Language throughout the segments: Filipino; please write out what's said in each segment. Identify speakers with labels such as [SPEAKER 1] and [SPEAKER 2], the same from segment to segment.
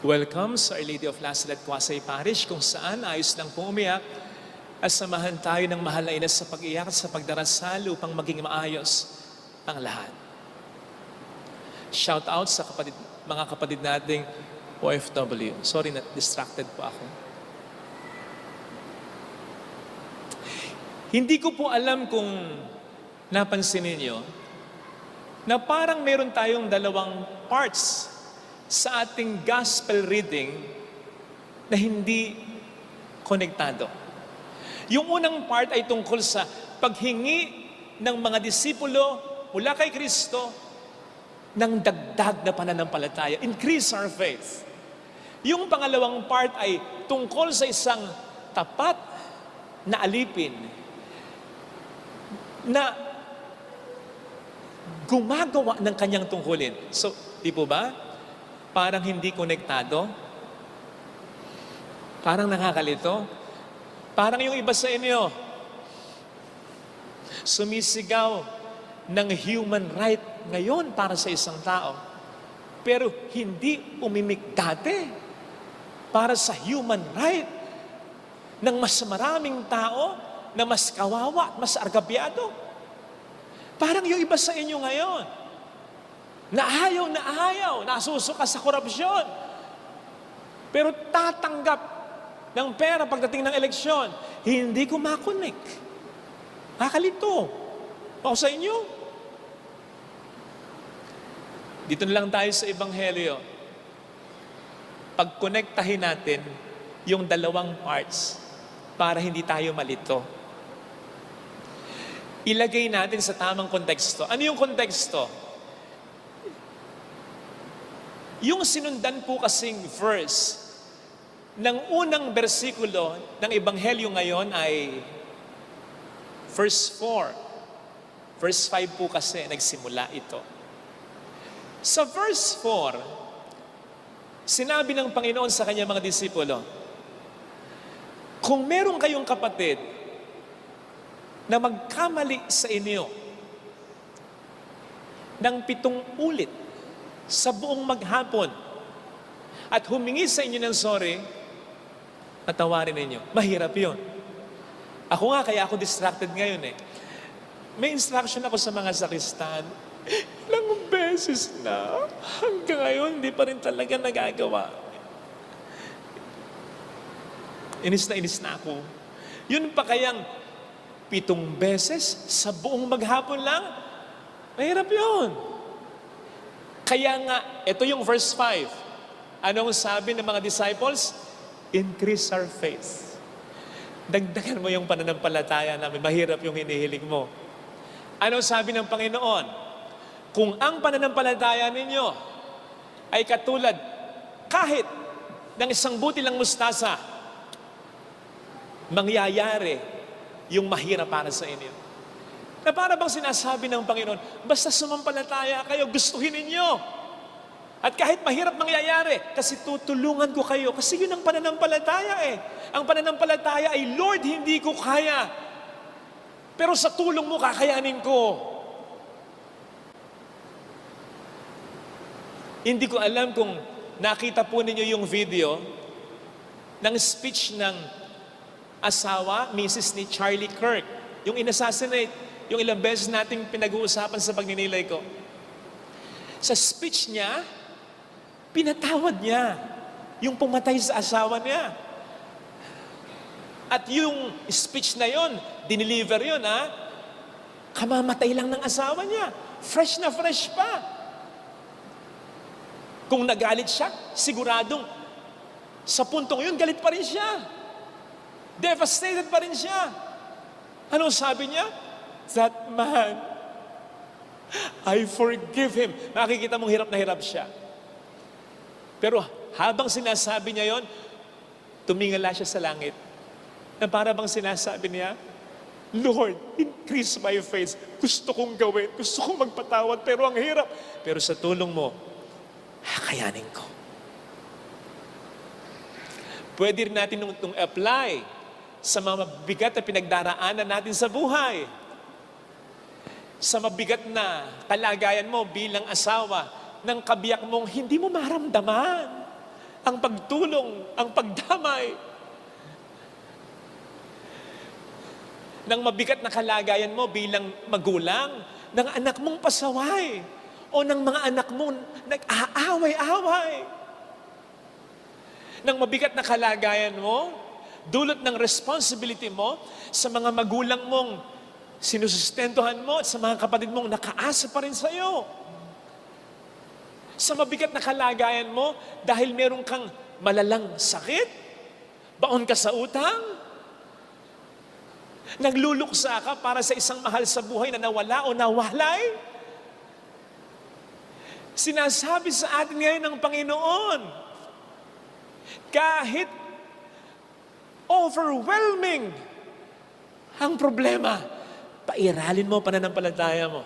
[SPEAKER 1] Welcome sa Our Lady of Lasalle at Quasay Parish, kung saan ayos lang pong umiyak at samahan tayo ng mahal na ina sa pag-iyak at sa pagdarasal upang maging maayos ang lahat. Shout out sa mga kapatid nating OFW. Sorry, distracted po ako. Hindi ko po alam kung napansin ninyo na parang meron tayong dalawang parts sa ating gospel reading na hindi konektado. Yung unang part ay tungkol sa paghingi ng mga disipulo mula kay Kristo ng dagdag na pananampalataya. Increase our faith. Yung pangalawang part ay tungkol sa isang tapat na alipin na gumagawa ng kanyang tungkulin. So, di po ba? Parang hindi konektado. Parang nakakalito. Parang yung iba sa inyo, sumisigaw ng human right ngayon para sa isang tao. Pero hindi umimik dati para sa human right ng mas maraming tao na mas kawawa at mas argabyado. Parang yung iba sa inyo ngayon, na ayaw, nasusuka sa korupsyon. Pero tatanggap ng pera pagdating ng eleksyon, hindi ko makonek. Kakalito. O sa inyo? Dito na lang tayo sa Ebanghelyo. Pagkonektahin natin yung dalawang parts para hindi tayo malito. Ilagay natin sa tamang konteksto. Ano yung konteksto? Yung sinundan po kasing verse ng unang bersikulo ng Ebanghelyo ngayon ay verse 4. Verse 5 po kasi nagsimula ito. Sa verse 4, sinabi ng Panginoon sa kanyang mga disipulo, kung meron kayong kapatid na magkamali sa inyo ng 7 ulit sa buong maghapon at humingi sa inyo ng sorry, patawarin ninyo. Mahirap yun. Ako nga, kaya ako distracted ngayon eh. May instruction ako sa mga sakristan. Ilang beses na, hanggang ngayon, hindi pa rin talaga nagagawa. Inis na ako. Yun pa kayang 7 beses sa buong maghapon lang? Mahirap yun. Kaya nga, ito yung verse 5. Anong sabi ng mga disciples? Increase our faith. Dagdagan mo yung pananampalataya namin. Mahirap yung hinihiling mo. Anong sabi ng Panginoon? Kung ang pananampalataya ninyo ay katulad kahit ng isang buti lang mustasa, mangyayari yung mahirap para sa inyo. Na para bang sinasabi ng Panginoon, basta sumampalataya kayo, gustuhin ninyo. At kahit mahirap mangyayari, kasi tutulungan ko kayo. Kasi yun ang pananampalataya eh. Ang pananampalataya ay, Lord, hindi ko kaya. Pero sa tulong mo, kakayanin ko. Hindi ko alam kung nakita po ninyo yung video ng speech ng asawa, Mrs. ni Charlie Kirk. Yung inassassinate. Yung ilang beses nating pinag-uusapan sa pagninilay ko. Sa speech niya, pinatawad niya yung pumatay sa asawa niya. At yung speech na yon, dineliver yon ha, kamamatay lang ng asawa niya. Fresh na fresh pa. Kung nagalit siya, siguradong sa puntong yun, galit pa rin siya. Devastated pa rin siya. Anong sabi niya? That man, I forgive him. Nakikita mong hirap na hirap siya. Pero habang sinasabi niya yon, tumingala siya sa langit. Na para bang sinasabi niya, Lord, increase my faith. Gusto kong gawin, gusto kong magpatawad, pero ang hirap. Pero sa tulong mo, kakayanin ko. Pwede rin natin itong apply sa mga mabigat na pinagdaraanan natin sa buhay. Sa mabigat na kalagayan mo bilang asawa, ng kabiyak mong hindi mo maramdaman ang pagtulong, ang pagdamay ng mabigat na kalagayan mo bilang magulang, ng anak mong pasaway, o ng mga anak mo nag-aaway-away. Ng mabigat na kalagayan mo, dulot ng responsibility mo sa mga magulang mong sinusustentuhan mo at sa mga kapatid mong nakaasa pa rin sa iyo. Sa mabigat na kalagayan mo dahil meron kang malalang sakit, baon ka sa utang, nagluluksa ka para sa isang mahal sa buhay na nawala o nawalay. Sinasabi sa atin ngayon ng Panginoon, kahit overwhelming ang problema, pairalin mo pananampalataya mo.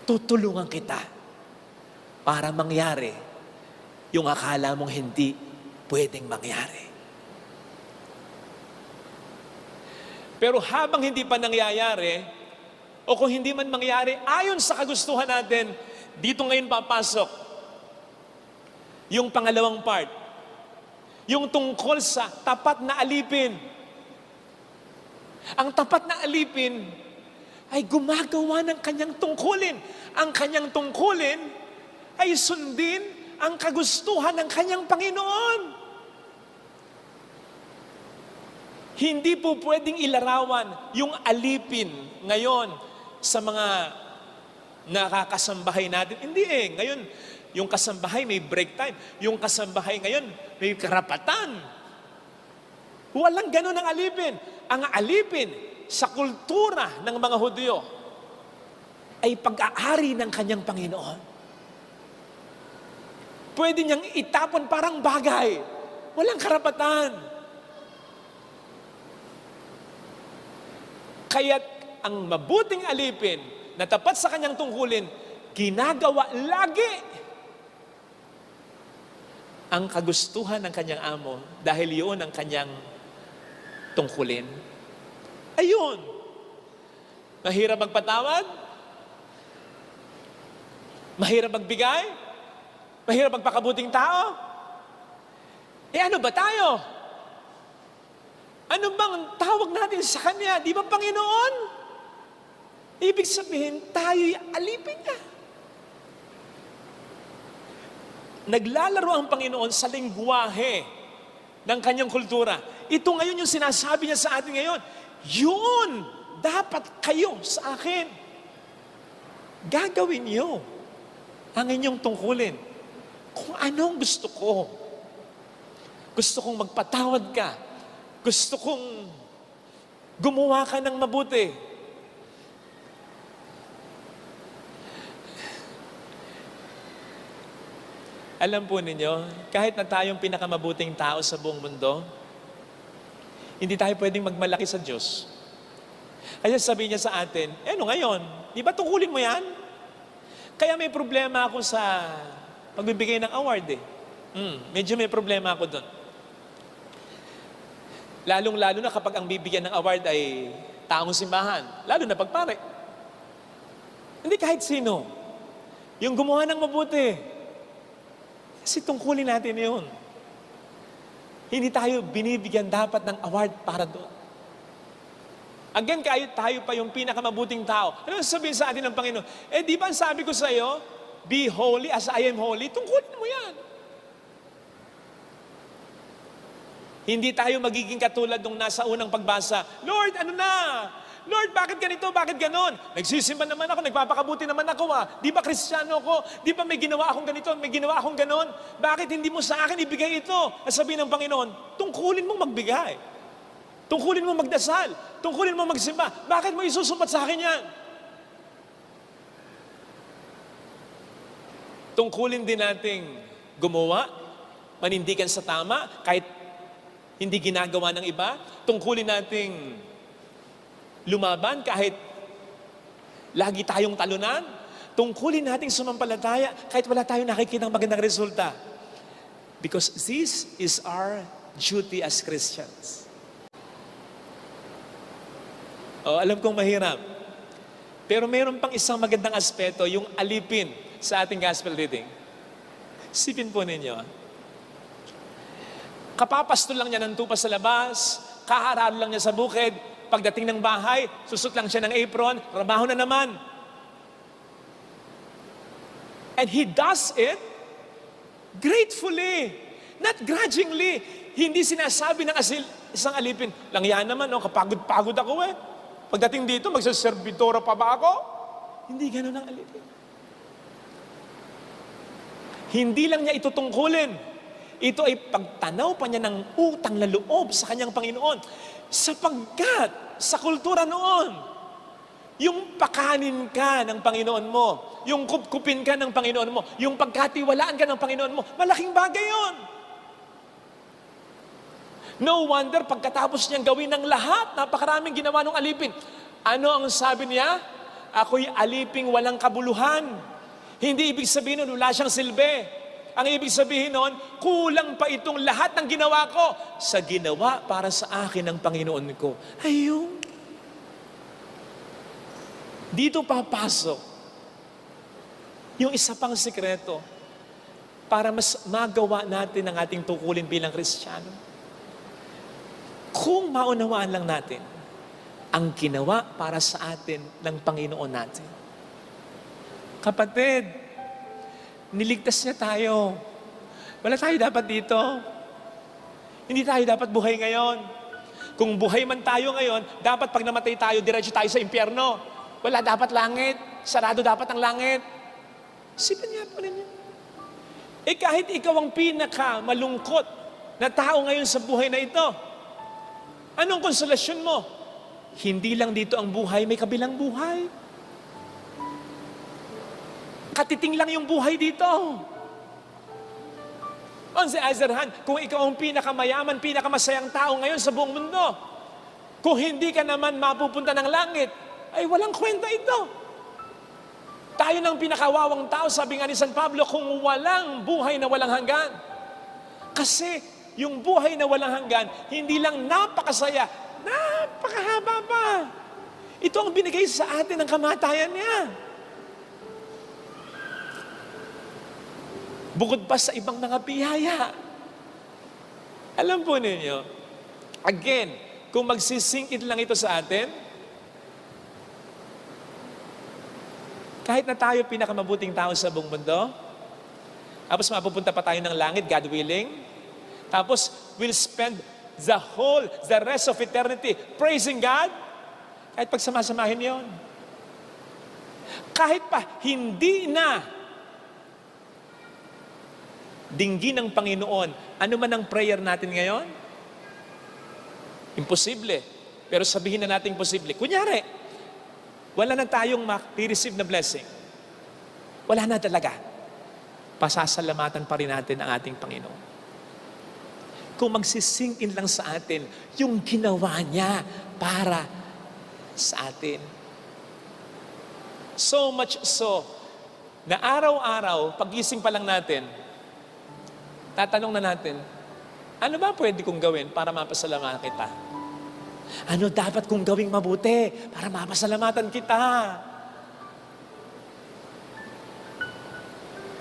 [SPEAKER 1] Tutulungan kita para mangyari yung akala mong hindi pwedeng mangyari. Pero habang hindi pa nangyayari, o kung hindi man mangyari ayon sa kagustuhan natin, dito ngayon papasok yung pangalawang part. Yung tungkol sa tapat na alipin. Ang tapat na alipin ay gumagawa ng kanyang tungkulin. Ang kanyang tungkulin ay sundin ang kagustuhan ng kanyang Panginoon. Hindi po pwedeng ilarawan yung alipin ngayon sa mga nakakasambahay natin. Hindi ngayon, yung kasambahay may break time. Yung kasambahay ngayon may karapatan. Walang ganun ang alipin. Ang alipin sa kultura ng mga Hudyo ay pag-aari ng kanyang Panginoon. Pwede niyang itapon parang bagay. Walang karapatan. Kaya't ang mabuting alipin na tapat sa kanyang tungkulin, ginagawa lagi ang kagustuhan ng kanyang amo dahil yun ang kanyang tungkulin. Ayun. Mahirap magpatawad? Mahirap magbigay? Mahirap magpakabuting tao? Ano ba tayo? Ano bang tawag natin sa Kanya? Di ba Panginoon? Ibig sabihin, tayo'y alipin niya. Naglalaro ang Panginoon sa lengguwahe ng kanyang kultura. Ito ngayon yung sinasabi niya sa atin ngayon. Yun! Dapat kayo sa akin. Gagawin niyo ang inyong tungkulin. Kung anong gusto ko. Gusto kong magpatawad ka. Gusto kong gumawa ka ng mabuti. Alam po ninyo, kahit na tayong pinakamabuting tao sa buong mundo, hindi tayo pwedeng magmalaki sa Diyos. Kaya sabihin niya sa atin, ano ngayon? Di ba tungkulin mo yan? Kaya may problema ako sa pagbibigay ng award medyo may problema ako doon. Lalong-lalo na kapag ang bibigyan ng award ay taong simbahan. Lalo na pagpare. Hindi kahit sino. Yung gumawa ng mabuti. Kasi tungkulin natin yun. Hindi tayo binibigyan dapat ng award para doon. Again, tayo pa yung pinakamabuting tao. Ano sabihin sa atin ng Panginoon? Di ba sabi ko sa iyo, be holy as I am holy? Tungkulin mo yan. Hindi tayo magiging katulad nung nasa unang pagbasa. Lord, ano na? Lord, bakit ganito? Bakit ganon? Nagsisimba naman ako, nagpapakabuti naman ako Di ba Kristiyano ako? Di ba may ginawa akong ganito, may ginawa akong ganon? Bakit hindi mo sa akin ibigay ito? At sabihin ng Panginoon, tungkulin mo magbigay. Tungkulin mo magdasal. Tungkulin mo magsimba. Bakit mo isusumbat sa akin yan? Tungkulin din nating gumawa, manindigan sa tama, kahit hindi ginagawa ng iba. Tungkulin nating lumaban kahit lagi tayong talunan. Tungkulin nating sumampalataya kahit wala tayong nakikitang magandang resulta. Because this is our duty as Christians. Alam kong mahirap. Pero mayroon pang isang magandang aspeto, yung alipin sa ating gospel reading. Sipin po ninyo, kapapastol lang niya ng tupa sa labas, kaharalo lang niya sa bukid, pagdating ng bahay, susot lang siya ng apron, trabaho na naman. And he does it gratefully, not grudgingly. Hindi sinasabi ng isang alipin, lang yan naman, no? Kapagod-pagod ako eh. Pagdating dito, magsaservidora pa ba ako? Hindi ganun ang alipin. Hindi lang niya ito tungkulin. Ito ay pagtanaw pa niya ng utang na loob sa kanyang Panginoon. Sapagkat sa kultura noon, yung pakanin ka ng Panginoon mo, yung kupkupin ka ng Panginoon mo, yung pagkatiwalaan ka ng Panginoon mo, malaking bagay yon. No wonder, pagkatapos niyang gawin ng lahat, napakaraming ginawa ng alipin. Ano ang sabi niya? Ako'y aliping walang kabuluhan. Hindi ibig sabihin nun, wala siyang silbi. Ang ibig sabihin nun, kulang pa itong lahat ng ginawa ko sa ginawa para sa akin ng Panginoon ko. Ayun. Dito papasok yung isa pang sikreto para mas magawa natin ang ating tukulin bilang Kristiyano. Kung maunawaan lang natin ang ginawa para sa atin ng Panginoon natin. Kapatid, niligtas niya tayo. Wala tayo dapat dito. Hindi tayo dapat buhay ngayon. Kung buhay man tayo ngayon, dapat pag namatay tayo, diretso tayo sa impyerno. Wala dapat langit. Sarado dapat ang langit. Sipin niya po ninyo. Kahit ikaw ang pinaka-malungkot na tao ngayon sa buhay na ito, anong konsolasyon mo? Hindi lang dito ang buhay, may kabilang buhay. Katiting lang yung buhay dito. On the other hand, kung ikaw ang pinakamayaman, pinakamasayang tao ngayon sa buong mundo, kung hindi ka naman mapupunta ng langit, ay walang kwenta ito. Tayo ng pinakawawang tao, sabi nga ni San Pablo, kung walang buhay na walang hanggan. Kasi yung buhay na walang hanggan, hindi lang napakasaya, napakahaba pa. Ito ang binigay sa atin ng kamatayan niya. Bukod pa sa ibang mga biyaya. Alam po ninyo, again, kung magsisingkit lang ito sa atin, kahit na tayo pinakamabuting tao sa buong mundo, tapos mapupunta pa tayo ng langit, God willing, tapos we'll spend the rest of eternity praising God, kahit pagsamasamahin yon. Kahit pa hindi na dinggin ng Panginoon, ano man ang prayer natin ngayon? Imposible. Pero sabihin na natin imposible. Kunyari, wala na tayong ma-receive na blessing. Wala na talaga. Pasasalamatan pa rin natin ang ating Panginoon. Kung magsisink in lang sa atin yung ginawa niya para sa atin. So much so, na araw-araw, pagising pa lang natin, tatanong na natin, ano ba pwede kong gawin para mapasalamatan kita? Ano dapat kong gawing mabuti para mapasalamatan kita?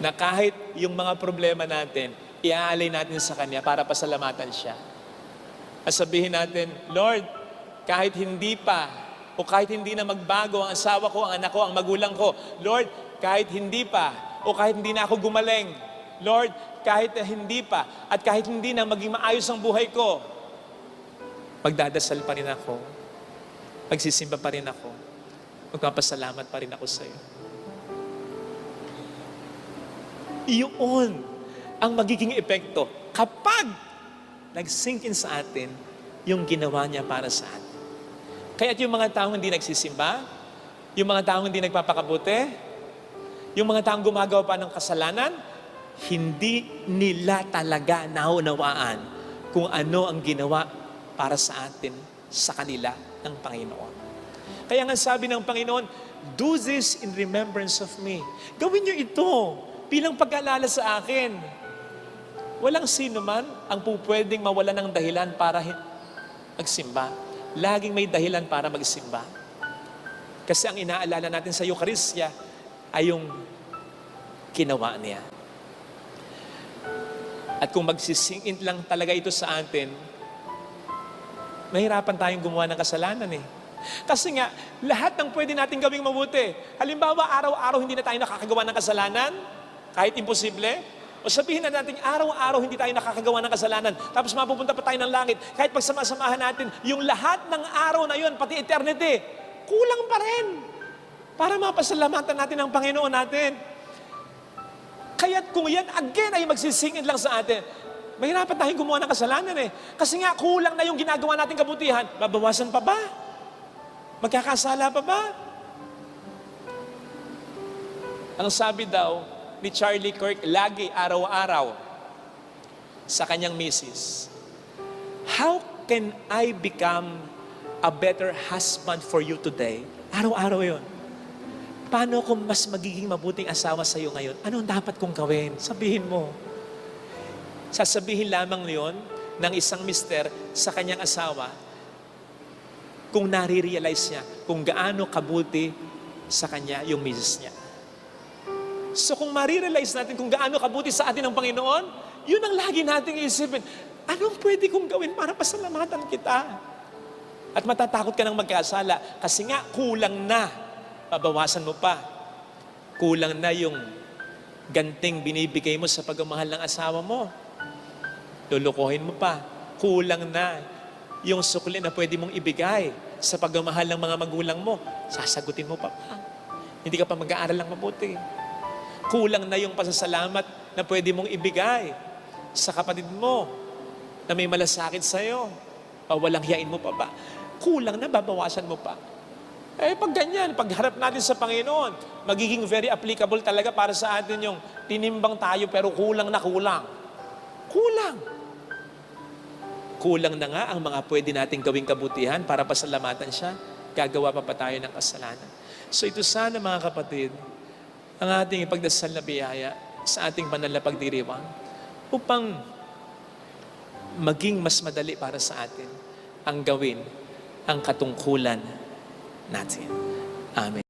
[SPEAKER 1] Na kahit yung mga problema natin, iaalay natin sa Kanya para pasalamatan siya. At sabihin natin, Lord, kahit hindi pa, o kahit hindi na magbago ang asawa ko, ang anak ko, ang magulang ko, Lord, kahit hindi pa, o kahit hindi na ako gumaling, Lord, kahit hindi pa, at kahit hindi na maging maayos ang buhay ko, magdadasal pa rin ako, magsisimba pa rin ako, magpapasalamat pa rin ako sa iyo. Iyon ang magiging epekto kapag nag-sink in sa atin yung ginawa niya para sa atin. Kaya't yung mga taong hindi nagsisimba, yung mga taong hindi nagpapakabuti, yung mga taong gumagawa pa ng kasalanan, hindi nila talaga naunawaan kung ano ang ginawa para sa atin, sa kanila ng Panginoon. Kaya nga sabi ng Panginoon, do this in remembrance of me. Gawin niyo ito bilang pag-alala sa akin. Walang sino man ang pupwedeng mawala ng dahilan para magsimba. Laging may dahilan para magsimba. Kasi ang inaalala natin sa Eucharistia ay yung ginawa niya. At kung magsisingin lang talaga ito sa atin, mahirapan tayong gumawa ng kasalanan eh. Kasi nga, lahat ng pwede natin gawing mabuti. Halimbawa, araw-araw hindi na tayo nakakagawa ng kasalanan, kahit imposible. O sabihin na natin, araw-araw hindi tayo nakakagawa ng kasalanan, tapos mapupunta pa tayo ng langit. Kahit pagsama-samahan natin, yung lahat ng araw na yun, pati eternity, kulang pa rin para mapasalamatan natin ang Panginoon natin. Kaya't kung yan again ay magsisingin lang sa atin, mahirapan tayong gumawa ng kasalanan eh. Kasi nga, kulang na yung ginagawa nating kabutihan, babawasan pa ba? Magkakasala pa ba? Ang sabi daw ni Charlie Kirk, lagi, araw-araw, sa kanyang misis, how can I become a better husband for you today? Araw-araw yun. Paano kung mas magiging mabuting asawa sa iyo ngayon? Anong dapat kong gawin? Sabihin mo. Sasabihin lamang yon ng isang mister sa kanyang asawa kung nare-realize niya kung gaano kabuti sa kanya yung misis niya. So kung marirealize natin kung gaano kabuti sa atin ang Panginoon, yun ang lagi nating isipin. Anong pwede kong gawin para pasalamatan kita? At matatakot ka ng magkasala kasi nga kulang na. Pabawasan mo pa. Kulang na yung ganting binibigay mo sa pagmamahal ng asawa mo. Lulukuhin mo pa. Kulang na yung sukli na pwede mong ibigay sa pagmamahal ng mga magulang mo. Sasagutin mo pa. Hindi ka pa mag-aaral ng mabuti. Kulang na yung pasasalamat na pwede mong ibigay sa kapatid mo na may malasakit sa'yo. O walang hiyain mo pa ba? Kulang na, babawasan mo pa. Eh pag ganyan, pagharap natin sa Panginoon, magiging very applicable talaga para sa atin yung tinimbang tayo pero kulang na kulang. Kulang. Kulang na nga ang mga pwede nating gawing kabutihan para pasalamatan siya. Gagawa pa tayo ng kasalanan. So ito sana mga kapatid, ang ating ipagdasal na biyaya sa ating banal na pagdiriwang upang maging mas madali para sa atin ang gawin ang katungkulan natin. Amen.